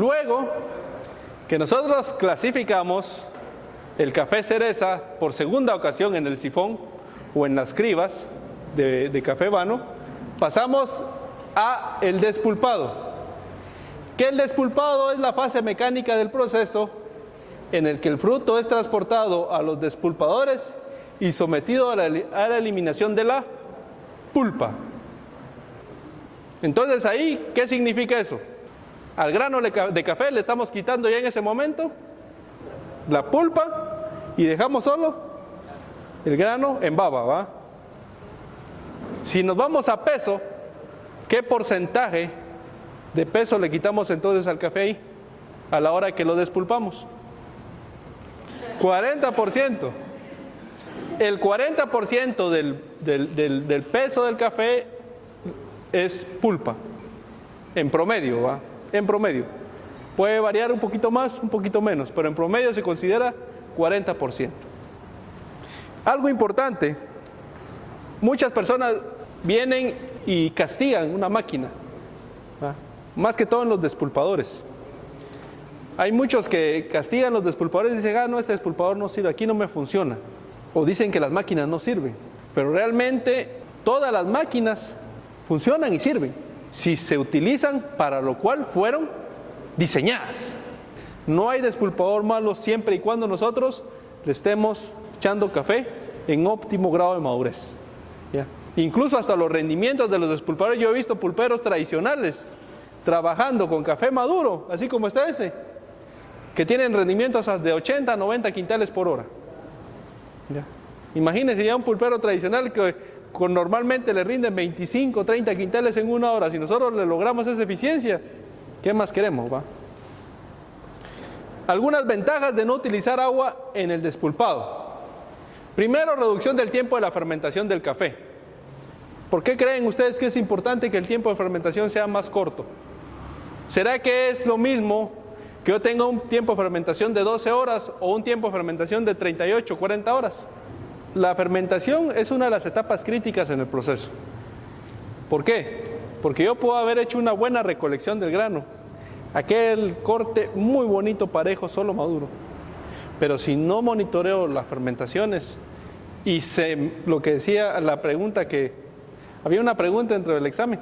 Luego que nosotros clasificamos el café cereza por segunda ocasión en el sifón o en las cribas de café vano, pasamos a el despulpado. Que el despulpado es la fase mecánica del proceso en el que el fruto es transportado a los despulpadores y sometido a la eliminación de la pulpa. Entonces ahí, ¿qué significa eso? Al grano de café le estamos quitando ya en ese momento la pulpa y dejamos solo el grano en baba, ¿va? Si nos vamos a peso, ¿qué porcentaje de peso le quitamos entonces al café ahí a la hora que lo despulpamos? 40%. El 40% del peso del café es pulpa, en promedio, ¿va? En promedio. Puede variar un poquito más, un poquito menos, pero en promedio se considera 40%. Algo importante, muchas personas vienen y castigan una máquina, ¿va? Más que todo en los despulpadores. Hay muchos que castigan los despulpadores y dicen, no, este despulpador no sirve, aquí no me funciona. O dicen que las máquinas no sirven. Pero realmente todas las máquinas funcionan y sirven si se utilizan para lo cual fueron diseñadas. No hay despulpador malo siempre y cuando nosotros le estemos echando café en óptimo grado de madurez, ¿ya? Incluso hasta los rendimientos de los despulpadores, yo he visto pulperos tradicionales trabajando con café maduro, así como está ese, que tienen rendimientos de 80 a 90 quintales por hora, ¿ya? Imagínense ya un pulpero tradicional que normalmente le rinden 25, 30 quintales en una hora. Si nosotros le logramos esa eficiencia, ¿qué más queremos, va? Algunas ventajas de no utilizar agua en el despulpado. Primero, reducción del tiempo de la fermentación del café. ¿Por qué creen ustedes que es importante que el tiempo de fermentación sea más corto? ¿Será que es lo mismo que yo tenga un tiempo de fermentación de 12 horas o un tiempo de fermentación de 38, 40 horas? La fermentación es una de las etapas críticas en el proceso. ¿Por qué? Porque yo puedo haber hecho una buena recolección del grano, aquel corte muy bonito, parejo, solo maduro. Pero si no monitoreo las fermentaciones y lo que decía la pregunta, que había una pregunta dentro del examen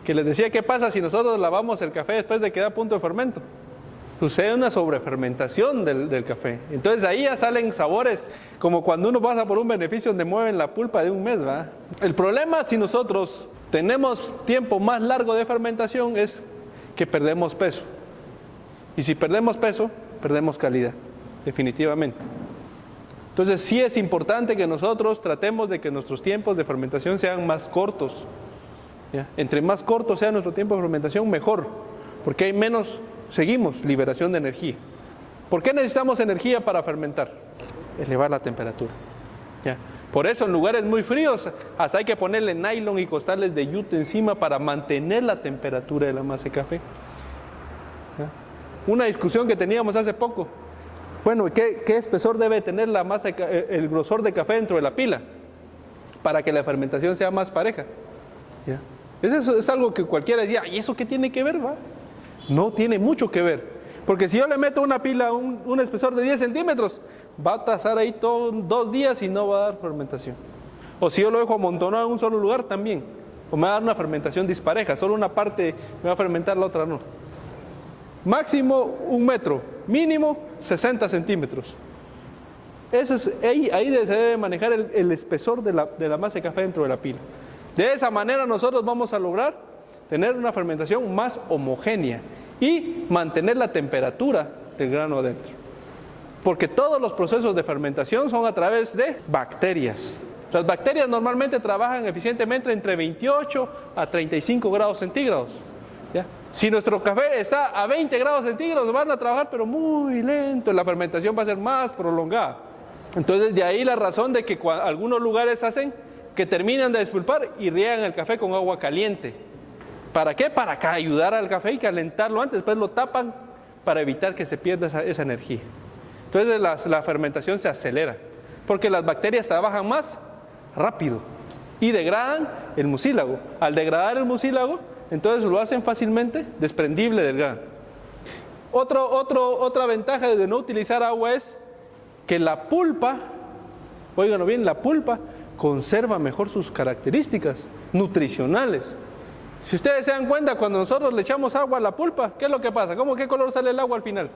que les decía, ¿qué pasa si nosotros lavamos el café después de que da a punto de fermento? Sucede una sobrefermentación del café. Entonces ahí ya salen sabores, como cuando uno pasa por un beneficio donde mueven la pulpa de un mes, ¿va? El problema, si nosotros tenemos tiempo más largo de fermentación, es que perdemos peso. Y si perdemos peso, perdemos calidad, definitivamente. Entonces sí es importante que nosotros tratemos de que nuestros tiempos de fermentación sean más cortos, ¿ya? Entre más corto sea nuestro tiempo de fermentación, mejor, porque hay menos, liberación de energía. ¿Por qué necesitamos energía para fermentar? Elevar la temperatura, ¿ya? Por eso en lugares muy fríos hasta hay que ponerle nylon y costales de yute encima para mantener la temperatura de la masa de café, ¿ya? Una discusión que teníamos hace poco. Bueno, ¿qué espesor debe tener la masa, el grosor de café dentro de la pila para que la fermentación sea más pareja? ¿Ya? Eso es algo que cualquiera decía, ¿y eso qué tiene que ver, va? No tiene mucho que ver, porque si yo le meto una pila, un espesor de 10 centímetros, va a tasar ahí 2 días y no va a dar fermentación. O si yo lo dejo amontonado en un solo lugar, también, o me va a dar una fermentación dispareja, solo una parte me va a fermentar, la otra no. Máximo 1 metro, mínimo 60 centímetros. Eso es, ahí se debe manejar el espesor de la masa de café dentro de la pila. De esa manera nosotros vamos a lograr tener una fermentación más homogénea y mantener la temperatura del grano adentro. Porque todos los procesos de fermentación son a través de bacterias. Las bacterias normalmente trabajan eficientemente entre 28 a 35 grados centígrados, ¿ya? Si nuestro café está a 20 grados centígrados, van a trabajar pero muy lento, la fermentación va a ser más prolongada. Entonces de ahí la razón de que algunos lugares hacen que terminan de despulpar y riegan el café con agua caliente. ¿Para qué? Para ayudar al café y calentarlo antes, después lo tapan para evitar que se pierda esa energía. Entonces la fermentación se acelera, porque las bacterias trabajan más rápido y degradan el mucílago. Al degradar el mucílago, entonces lo hacen fácilmente desprendible del grano. Otra ventaja de no utilizar agua es que la pulpa, óiganlo bien, la pulpa conserva mejor sus características nutricionales. Si ustedes se dan cuenta, cuando nosotros le echamos agua a la pulpa, ¿qué es lo que pasa? ¿Qué color sale el agua al final?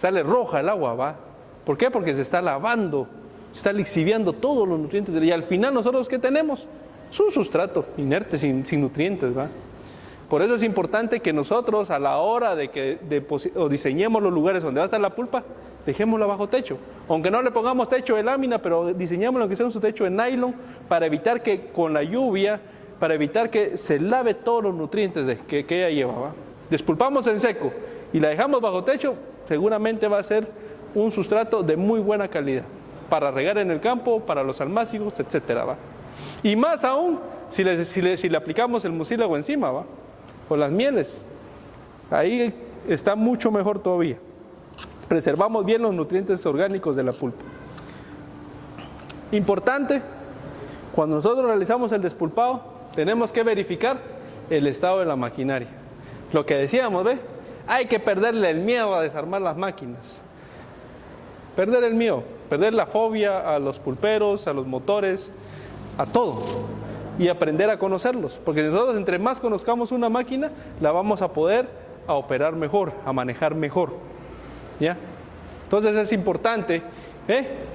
Sale roja el agua, ¿va? ¿Por qué? Porque se está lavando, se está lixiviando todos los nutrientes. Y al final nosotros, ¿qué tenemos? Es un sustrato inerte, sin nutrientes, ¿va? Por eso es importante que nosotros, a la hora de que diseñemos los lugares donde va a estar la pulpa, dejémosla bajo techo. Aunque no le pongamos techo de lámina, pero diseñamos lo que sea un techo de nylon para evitar que con la lluvia, para evitar que se lave todos los nutrientes que ella lleva, ¿va? Despulpamos en seco y la dejamos bajo techo, seguramente va a ser un sustrato de muy buena calidad para regar en el campo, para los almácigos, etcétera, ¿va? Y más aún si le aplicamos el mucílago encima, ¿va? O las mieles, ahí está mucho mejor todavía. Preservamos bien los nutrientes orgánicos de la pulpa. Importante, cuando nosotros realizamos el despulpado, tenemos que verificar el estado de la maquinaria. Lo que decíamos, ¿ve? Hay que perderle el miedo a desarmar las máquinas. Perder el miedo, perder la fobia a los pulperos, a los motores, a todo. Y aprender a conocerlos. Porque nosotros entre más conozcamos una máquina, la vamos a poder operar mejor, a manejar mejor. ¿Ya? Entonces es importante,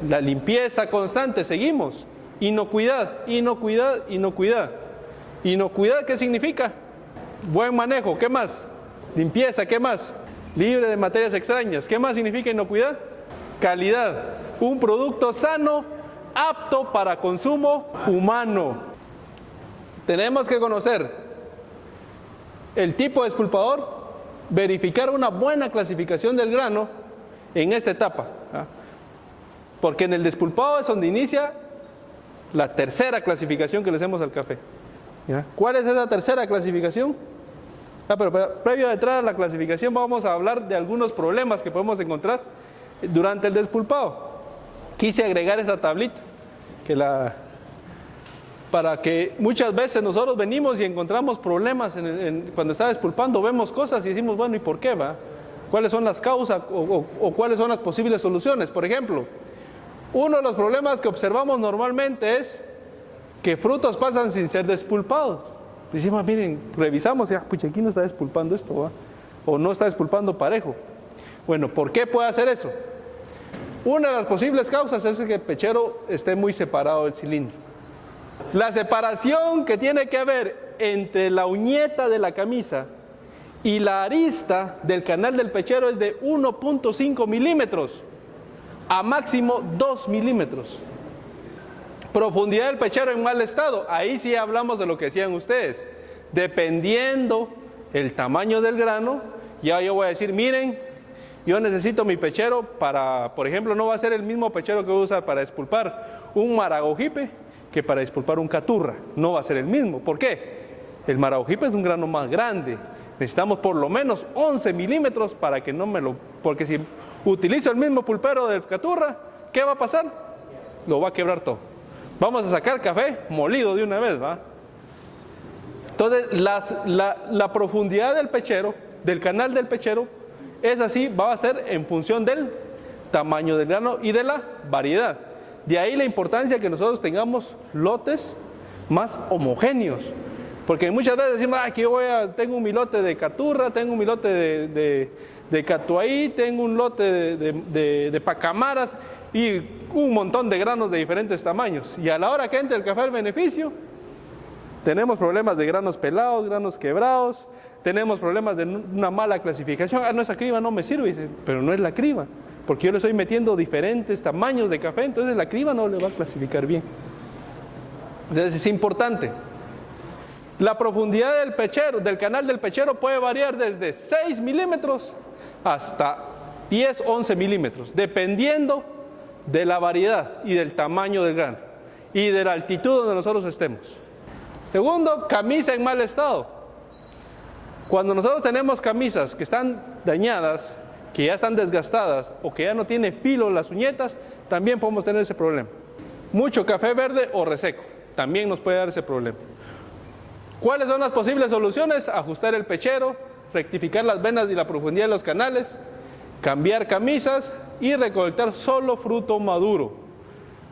la limpieza constante, seguimos. Inocuidad. Inocuidad, ¿qué significa? Buen manejo, ¿qué más? Limpieza, ¿qué más? Libre de materias extrañas, ¿qué más significa inocuidad? Calidad, un producto sano, apto para consumo humano. Tenemos que conocer el tipo de despulpador, verificar una buena clasificación del grano en esta etapa, ¿ah? Porque en el despulpado es donde inicia la tercera clasificación que le hacemos al café. ¿Ya? ¿Cuál es esa tercera clasificación? Pero previo a entrar a la clasificación vamos a hablar de algunos problemas que podemos encontrar durante el despulpado. Quise agregar esa tablita para que muchas veces nosotros venimos y encontramos problemas cuando está despulpando, vemos cosas y decimos, bueno, ¿y por qué va? ¿Cuáles son las causas o cuáles son las posibles soluciones? Por ejemplo, uno de los problemas que observamos normalmente es que frutos pasan sin ser despulpados. Decimos, miren, revisamos y pucha, aquí no está despulpando esto, ¿va? O no está despulpando parejo. Bueno, ¿por qué puede hacer eso? Una de las posibles causas es que el pechero esté muy separado del cilindro. La separación que tiene que haber entre la uñeta de la camisa y la arista del canal del pechero es de 1.5 milímetros a máximo 2 milímetros. Profundidad del pechero en mal estado, ahí sí hablamos de lo que decían ustedes. Dependiendo el tamaño del grano, ya yo voy a decir, miren, yo necesito mi pechero para, por ejemplo, no va a ser el mismo pechero que voy a usar para despulpar un maragogipe que para despulpar un caturra, no va a ser el mismo. ¿Por qué? El maragogipe es un grano más grande, necesitamos por lo menos 11 milímetros para que no porque si utilizo el mismo pulpero del caturra, ¿qué va a pasar? Lo va a quebrar todo. Vamos a sacar café molido de una vez, ¿va? Entonces, la profundidad del pechero, del canal del pechero, es así, va a ser en función del tamaño del grano y de la variedad. De ahí la importancia que nosotros tengamos lotes más homogéneos. Porque muchas veces decimos, aquí tengo un milote de caturra, tengo un milote de catuaí, tengo un lote de pacamaras y un montón de granos de diferentes tamaños. Y a la hora que entre el café al beneficio, tenemos problemas de granos pelados, granos quebrados, tenemos problemas de una mala clasificación. No, esa criba no me sirve, dice, pero no es la criba, porque yo le estoy metiendo diferentes tamaños de café, entonces la criba no le va a clasificar bien. Entonces es importante. La profundidad del pechero, del canal del pechero puede variar desde 6 milímetros hasta 10, 11 milímetros, dependiendo de la variedad y del tamaño del grano y de la altitud donde nosotros estemos. Segundo, camisa en mal estado. Cuando nosotros tenemos camisas que están dañadas, que ya están desgastadas o que ya no tiene filo en las uñetas, también podemos tener ese problema. Mucho café verde o reseco, también nos puede dar ese problema. ¿Cuáles son las posibles soluciones? Ajustar el pechero, rectificar las venas y la profundidad de los canales, cambiar camisas y recolectar solo fruto maduro.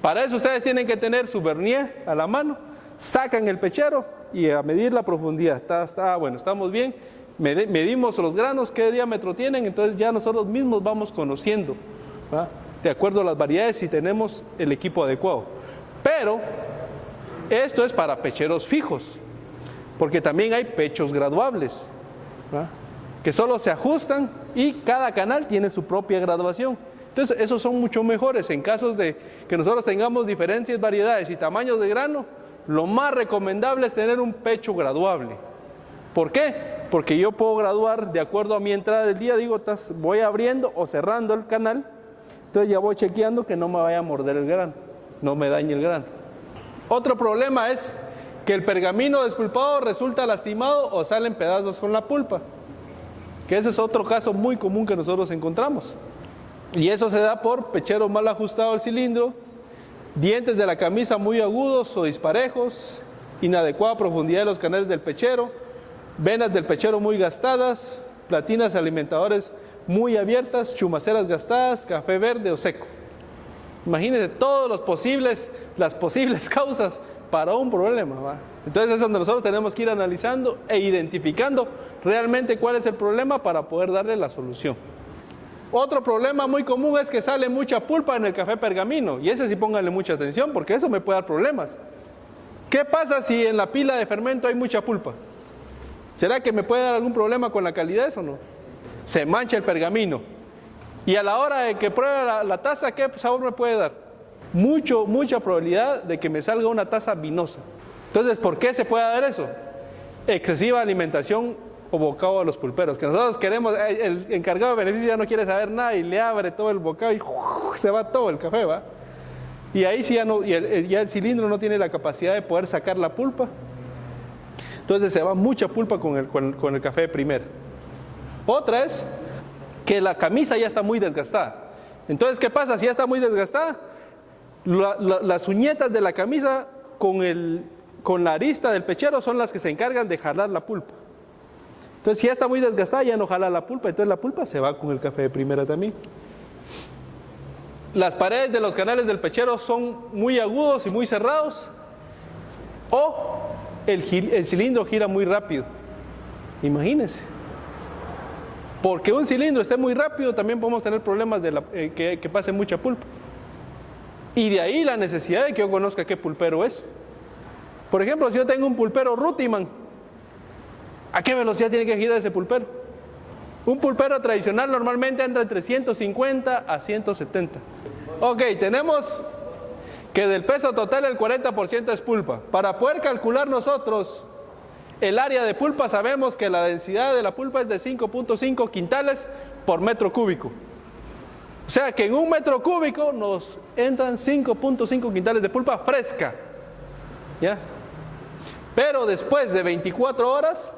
Para eso ustedes tienen que tener su vernier a la mano, sacan el pechero y a medir la profundidad. Bueno, estamos bien, medimos los granos, qué diámetro tienen, entonces ya nosotros mismos vamos conociendo, ¿va?, de acuerdo a las variedades, si tenemos el equipo adecuado. Pero esto es para pecheros fijos, porque también hay pechos graduables, ¿va?, que solo se ajustan y cada canal tiene su propia graduación. Entonces esos son mucho mejores. En casos de que nosotros tengamos diferentes variedades y tamaños de grano, lo más recomendable es tener un pecho graduable. ¿Por qué? Porque yo puedo graduar de acuerdo a mi entrada del día. Digo, voy abriendo o cerrando el canal, entonces ya voy chequeando que no me vaya a morder el grano, no me dañe el grano. Otro problema es que el pergamino despulpado resulta lastimado o salen pedazos con la pulpa, que ese es otro caso muy común que nosotros encontramos. Y eso se da por pechero mal ajustado al cilindro, dientes de la camisa muy agudos o disparejos, inadecuada profundidad de los canales del pechero, venas del pechero muy gastadas, platinas alimentadores muy abiertas, chumaceras gastadas, café verde o seco. Imagínense todas las posibles causas para un problema, ¿va? Entonces es donde nosotros tenemos que ir analizando e identificando realmente cuál es el problema para poder darle la solución. Otro problema muy común es que sale mucha pulpa en el café pergamino, y ese sí pónganle mucha atención porque eso me puede dar problemas. ¿Qué pasa si en la pila de fermento hay mucha pulpa? ¿Será que me puede dar algún problema con la calidad o no? Se mancha el pergamino, y a la hora de que pruebe la taza, ¿qué sabor me puede dar? Mucha probabilidad de que me salga una taza vinosa. Entonces, ¿por qué se puede dar eso? Excesiva alimentación o bocado a los pulperos, que nosotros queremos, el encargado de beneficio ya no quiere saber nada y le abre todo el bocado y se va todo el café, ¿va? Y ahí sí ya el cilindro no tiene la capacidad de poder sacar la pulpa, entonces se va mucha pulpa con el café de primera. Otra es que la camisa ya está muy desgastada. Entonces, ¿qué pasa? Si ya está muy desgastada, las uñetas de la camisa con la arista del pechero son las que se encargan de jalar la pulpa. Entonces, si ya está muy desgastada, ya no jala la pulpa, entonces la pulpa se va con el café de primera también. Las paredes de los canales del pechero son muy agudos y muy cerrados, o el cilindro gira muy rápido. Imagínense. Porque un cilindro esté muy rápido, también podemos tener problemas de que pase mucha pulpa. Y de ahí la necesidad de que yo conozca qué pulpero es. Por ejemplo, si yo tengo un pulpero Rutiman, ¿a qué velocidad tiene que girar ese pulpero? Un pulpero tradicional normalmente anda entre 150 a 170. Ok, tenemos que del peso total el 40% es pulpa. Para poder calcular nosotros el área de pulpa, sabemos que la densidad de la pulpa es de 5.5 quintales por metro cúbico. O sea que en un metro cúbico nos entran 5.5 quintales de pulpa fresca, ¿ya? Pero después de 24 horas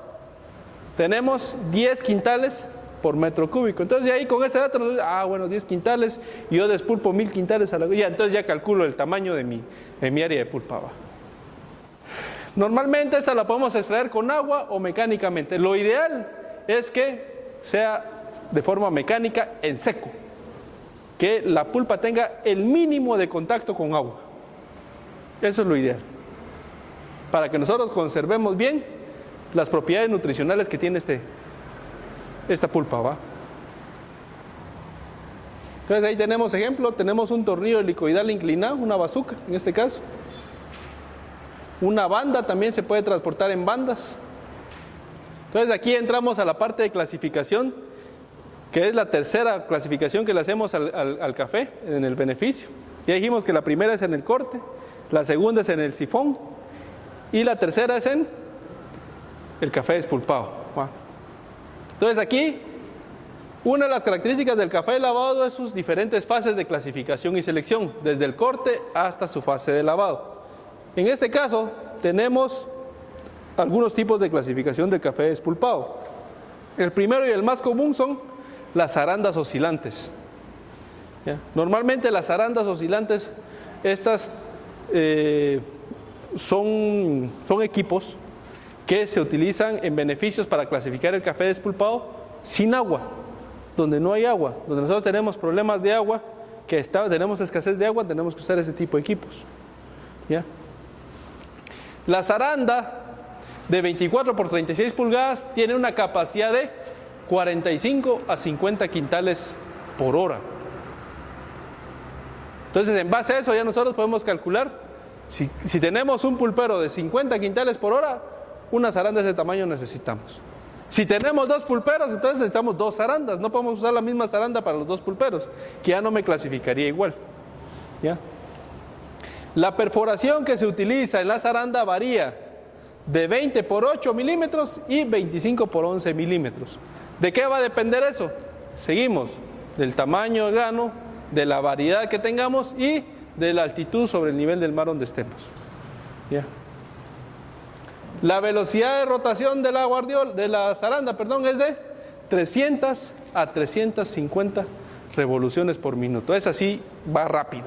tenemos 10 quintales por metro cúbico. Entonces de ahí con ese dato, bueno, 10 quintales, y yo despulpo 1000 quintales a la ya, entonces ya calculo el tamaño de mi área de pulpa, ¿va? Normalmente esta la podemos extraer con agua o mecánicamente. Lo ideal es que sea de forma mecánica en seco, que la pulpa tenga el mínimo de contacto con agua. Eso es lo ideal, para que nosotros conservemos bien las propiedades nutricionales que tiene esta pulpa, ¿va? Entonces ahí tenemos ejemplo, tenemos un tornillo helicoidal inclinado, una bazuca en este caso. Una banda también se puede transportar en bandas. Entonces aquí entramos a la parte de clasificación, que es la tercera clasificación que le hacemos al café en el beneficio. Ya dijimos que la primera es en el corte, la segunda es en el sifón y la tercera es en el café despulpado. Entonces aquí, una de las características del café lavado es sus diferentes fases de clasificación y selección, desde el corte hasta su fase de lavado. En este caso, tenemos algunos tipos de clasificación del café despulpado. El primero y el más común son las arandas oscilantes. ¿Ya? Normalmente las arandas oscilantes, estas son equipos que se utilizan en beneficios para clasificar el café despulpado sin agua, donde no hay agua, donde nosotros tenemos problemas de agua, tenemos escasez de agua, tenemos que usar ese tipo de equipos. ¿Ya? La zaranda de 24 por 36 pulgadas tiene una capacidad de 45 a 50 quintales por hora. Entonces, en base a eso ya nosotros podemos calcular, si tenemos un pulpero de 50 quintales por hora, una zaranda de ese tamaño necesitamos. Si tenemos 2 pulperos, entonces necesitamos 2 zarandas. No podemos usar la misma zaranda para los 2 pulperos, que ya no me clasificaría igual. ¿Ya? La perforación que se utiliza en la zaranda varía de 20 por 8 milímetros y 25 por 11 milímetros. ¿De qué va a depender eso? Seguimos, del tamaño del grano, de la variedad que tengamos y de la altitud sobre el nivel del mar donde estemos. ¿Ya? La velocidad de rotación de la zaranda, es de 300 a 350 revoluciones por minuto. Es así, va rápido.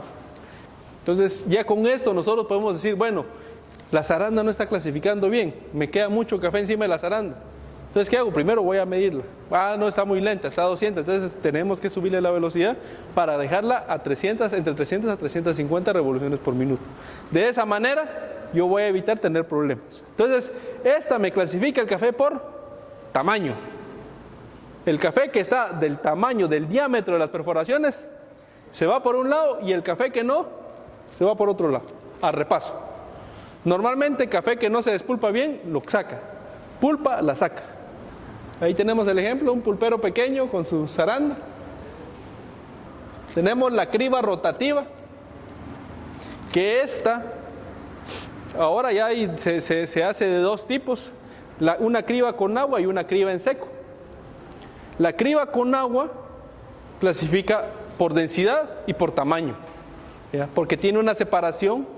Entonces, ya con esto nosotros podemos decir, bueno, la zaranda no está clasificando bien, me queda mucho café encima de la zaranda. Entonces, ¿qué hago? Primero voy a medirla. No, está muy lenta, está a 200, entonces tenemos que subirle la velocidad para dejarla a entre 300 a 350 revoluciones por minuto. De esa manera, yo voy a evitar tener problemas. Entonces, esta me clasifica el café por tamaño. El café que está del tamaño, del diámetro de las perforaciones, se va por un lado, y el café que no, se va por otro lado, a repaso. Normalmente, café que no se despulpa bien, lo saca. Pulpa, la saca. Ahí tenemos el ejemplo, un pulpero pequeño con su zaranda. Tenemos la criba rotativa, que ahora ya se hace de 2 tipos, una criba con agua y una criba en seco. La criba con agua clasifica por densidad y por tamaño, ¿ya? Porque tiene una separación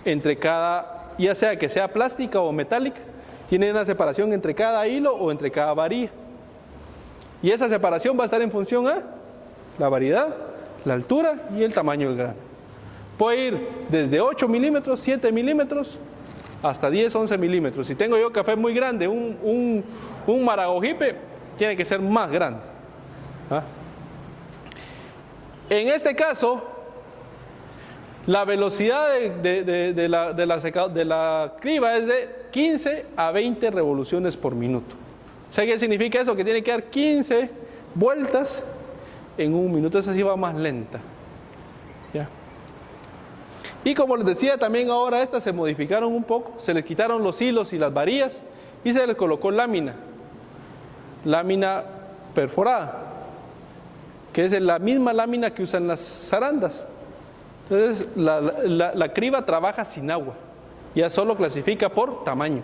entre cada, ya sea que sea plástica o metálica, tiene una separación entre cada hilo o entre cada varilla. Y esa separación va a estar en función a la variedad, la altura y el tamaño del grano. Puede ir desde 8 milímetros, 7 milímetros, hasta 10, 11 milímetros. Si tengo yo café muy grande, un maragogipe, tiene que ser más grande. ¿Ah? En este caso, la velocidad de la criba es de 15 a 20 revoluciones por minuto. ¿Sabe qué significa eso? Que tiene que dar 15 vueltas en un minuto. Esa sí va más lenta. ¿Ya? Y como les decía, también ahora estas se modificaron un poco. Se les quitaron los hilos y las varillas y se les colocó lámina perforada, que es la misma lámina que usan las zarandas. Entonces la criba trabaja sin agua, ya solo clasifica por tamaño,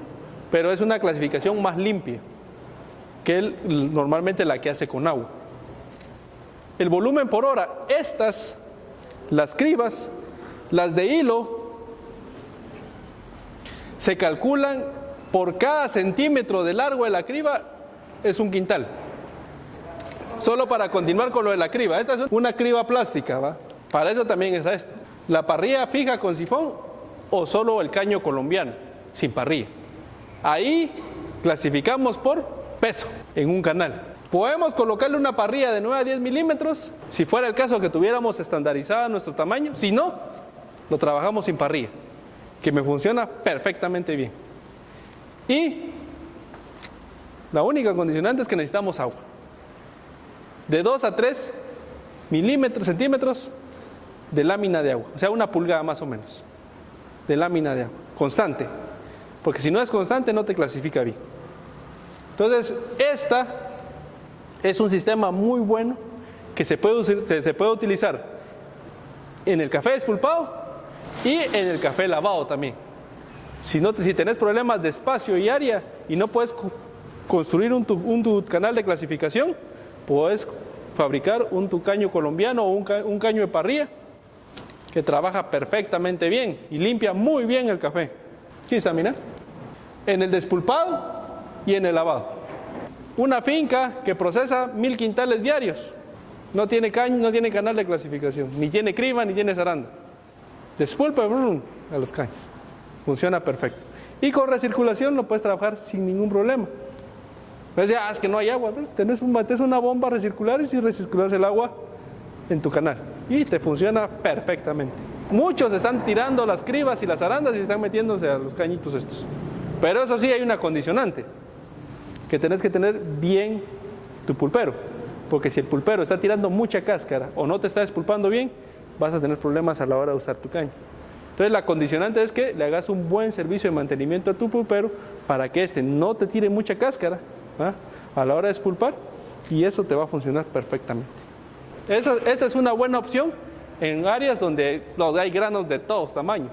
pero es una clasificación más limpia que normalmente la que hace con agua. El volumen por hora, las cribas, las de hilo, se calculan por cada centímetro de largo de la criba, es un quintal. Solo para continuar con lo de la criba, esta es una criba plástica, ¿va? Para eso también es esto. La parrilla fija con sifón o solo el caño colombiano, sin parrilla. Ahí clasificamos por peso en un canal. Podemos colocarle una parrilla de 9 a 10 milímetros, si fuera el caso que tuviéramos estandarizada nuestro tamaño. Si no, lo trabajamos sin parrilla, que me funciona perfectamente bien. Y la única condicionante es que necesitamos agua. De 2 a 3 centímetros de lámina de agua, o sea, 1 pulgada más o menos de lámina de agua, constante, porque si no es constante no te clasifica bien. Entonces, esta es un sistema muy bueno que se puede utilizar en el café despulpado y en el café lavado también. Si tenés problemas de espacio y área y no puedes construir un canal de clasificación, puedes fabricar un caño colombiano o un caño de parrilla que trabaja perfectamente bien y limpia muy bien el café. ¿Sí está, mira? En el despulpado y en el lavado. Una finca que procesa 1000 quintales diarios no tiene canal de clasificación, ni tiene criba ni tiene zaranda. Despulpa a los caños. Funciona perfecto. Y con recirculación lo puedes trabajar sin ningún problema. Entonces, es que no hay agua, metes una bomba a recircular y si recirculas el agua en tu canal y te funciona perfectamente. Muchos están tirando las cribas y las arandas y están metiéndose a los cañitos estos. Pero eso sí, hay una condicionante, que tenés que tener bien tu pulpero, porque si el pulpero está tirando mucha cáscara o no te está despulpando bien, vas a tener problemas a la hora de usar tu caño. Entonces la condicionante es que le hagas un buen servicio de mantenimiento a tu pulpero para que este no te tire mucha cáscara a la hora de despulpar, y eso te va a funcionar perfectamente. Esta es una buena opción en áreas donde hay granos de todos tamaños.